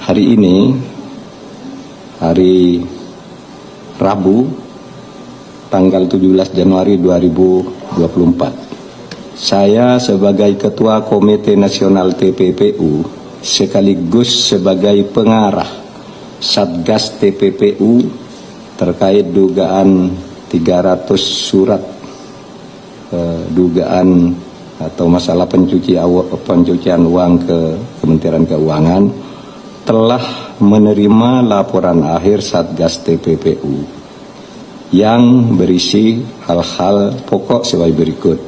Hari ini, hari Rabu, tanggal 17 Januari 2024. Saya sebagai Ketua Komite Nasional TPPU sekaligus sebagai pengarah Satgas TPPU terkait dugaan 300 surat dugaan atau masalah pencucian uang ke Kementerian Keuangan telah menerima laporan akhir Satgas TPPU yang berisi hal-hal pokok sebagai berikut.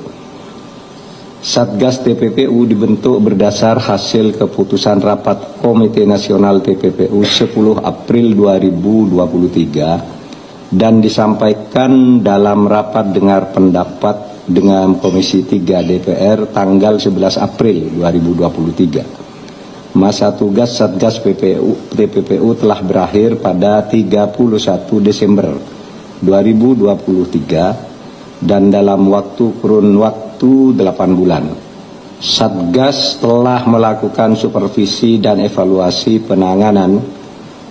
Satgas TPPU dibentuk berdasar hasil keputusan rapat Komite Nasional TPPU 10 April 2023 dan disampaikan dalam rapat dengar pendapat dengan Komisi 3 DPR tanggal 11 April 2023. Masa tugas Satgas TPPU telah berakhir pada 31 Desember 2023 dan dalam kurun waktu 8 bulan. Satgas telah melakukan supervisi dan evaluasi penanganan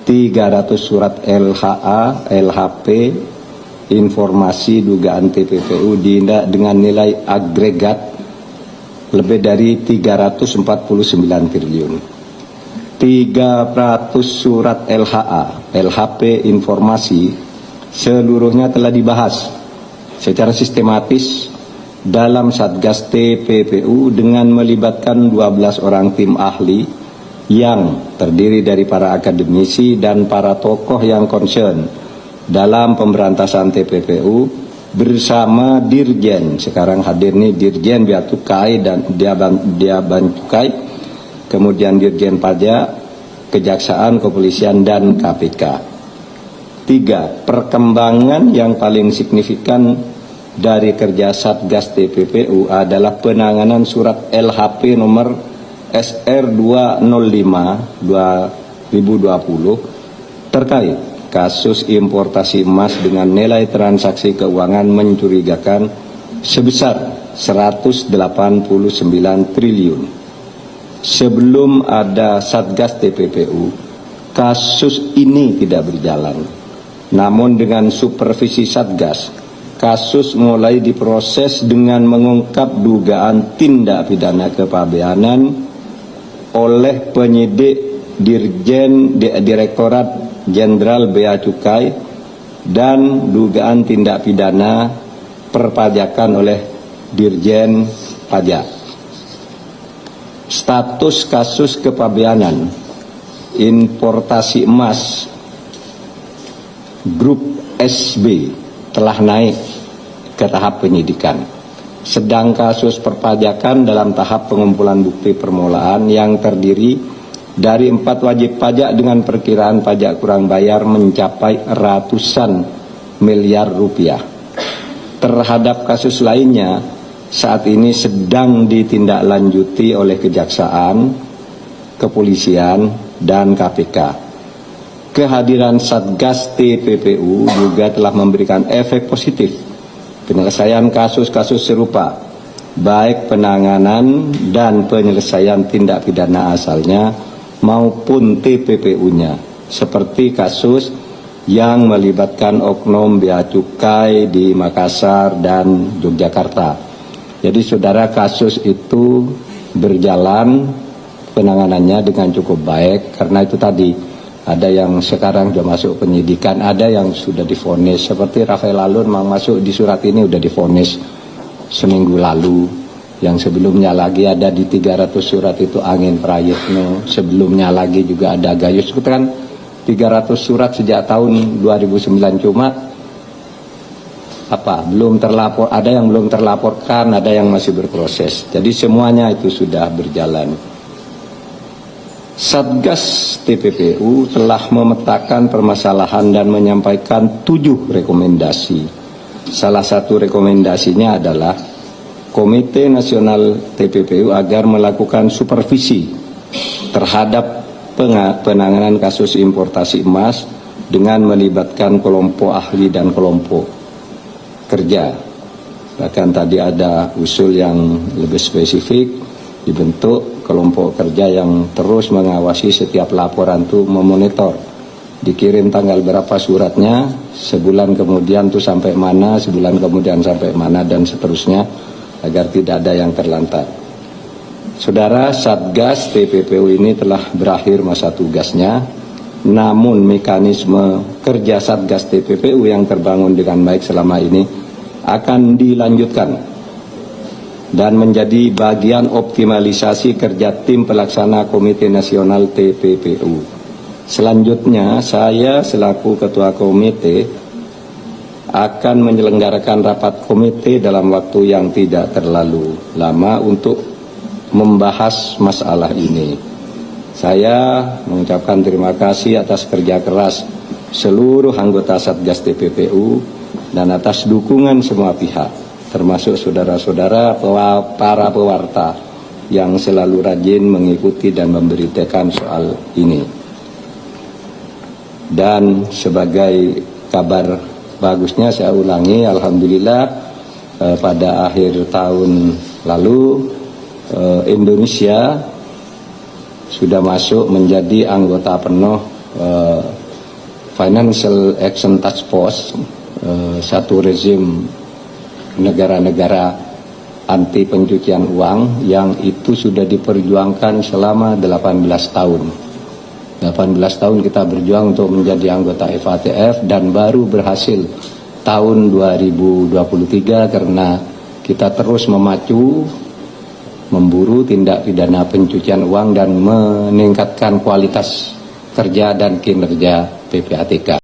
300 surat LHA, LHP, informasi dugaan TPPU dengan nilai agregat lebih dari 349 triliun. 300 surat LHA, LHP informasi seluruhnya telah dibahas secara sistematis dalam Satgas TPPU dengan melibatkan 12 orang tim ahli yang terdiri dari para akademisi dan para tokoh yang concern dalam pemberantasan TPPU bersama Dirjen, sekarang hadir nih Dirjen Bea Cukai dan Diaban Cukai, kemudian Dirjen Pajak, Kejaksaan, Kepolisian, dan KPK. 3. Perkembangan yang paling signifikan dari kerja Satgas TPPU adalah penanganan surat LHP nomor SR 205/2020 terkait kasus importasi emas dengan nilai transaksi keuangan mencurigakan sebesar 189 triliun. Sebelum ada Satgas TPPU, kasus ini tidak berjalan. Namun dengan supervisi Satgas, kasus mulai diproses dengan mengungkap dugaan tindak pidana kepabeanan oleh penyidik Direktorat Jenderal Bea Cukai dan dugaan tindak pidana perpajakan oleh Dirjen Pajak. Status kasus kepabeanan importasi emas grup SB telah naik ke tahap penyidikan. Sedang kasus perpajakan dalam tahap pengumpulan bukti permulaan yang terdiri dari 4 wajib pajak dengan perkiraan pajak kurang bayar mencapai ratusan miliar rupiah. Terhadap kasus lainnya, saat ini sedang ditindaklanjuti oleh Kejaksaan, Kepolisian, dan KPK. Kehadiran Satgas TPPU juga telah memberikan efek positif penyelesaian kasus-kasus serupa, baik penanganan dan penyelesaian tindak pidana asalnya maupun TPPU-nya, seperti kasus yang melibatkan oknum Bea Cukai di Makassar dan Yogyakarta. Jadi saudara, kasus itu berjalan penanganannya dengan cukup baik karena itu tadi ada yang sekarang sudah masuk penyidikan, ada yang sudah divonis seperti Rafael Alun masuk di surat ini sudah divonis seminggu lalu. Yang sebelumnya lagi ada di 300 surat itu Angin Prayitno, sebelumnya lagi juga ada Gayus, itu kan 300 surat sejak tahun 2009, cuma belum terlapor, ada yang belum terlaporkan, ada yang masih berproses. Jadi semuanya itu sudah berjalan. Satgas TPPU telah memetakan permasalahan dan menyampaikan 7 rekomendasi. Salah satu rekomendasinya adalah Komite Nasional TPPU agar melakukan supervisi terhadap penanganan kasus importasi emas dengan melibatkan kelompok ahli dan kelompok kerja. Bahkan tadi ada usul yang lebih spesifik dibentuk kelompok kerja yang terus mengawasi setiap laporan tuh, memonitor dikirim tanggal berapa suratnya, sebulan kemudian tuh sampai mana, sebulan kemudian sampai mana, dan seterusnya, agar tidak ada yang terlantar. Saudara, Satgas TPPU ini telah berakhir masa tugasnya, namun mekanisme kerja Satgas TPPU yang terbangun dengan baik selama ini akan dilanjutkan dan menjadi bagian optimalisasi kerja tim pelaksana Komite Nasional TPPU. Selanjutnya, saya selaku Ketua Komite akan menyelenggarakan rapat komite dalam waktu yang tidak terlalu lama untuk membahas masalah ini. Saya mengucapkan terima kasih atas kerja keras seluruh anggota Satgas TPPU dan atas dukungan semua pihak, termasuk saudara-saudara para pewarta yang selalu rajin mengikuti dan memberitakan soal ini. Dan sebagai kabar bagusnya saya ulangi, alhamdulillah pada akhir tahun lalu Indonesia sudah masuk menjadi anggota penuh Financial Action Task Force, satu rezim negara-negara anti pencucian uang yang itu sudah diperjuangkan selama 18 tahun. 18 tahun kita berjuang untuk menjadi anggota FATF dan baru berhasil tahun 2023 karena kita terus memacu, memburu tindak pidana pencucian uang dan meningkatkan kualitas kerja dan kinerja PPATK.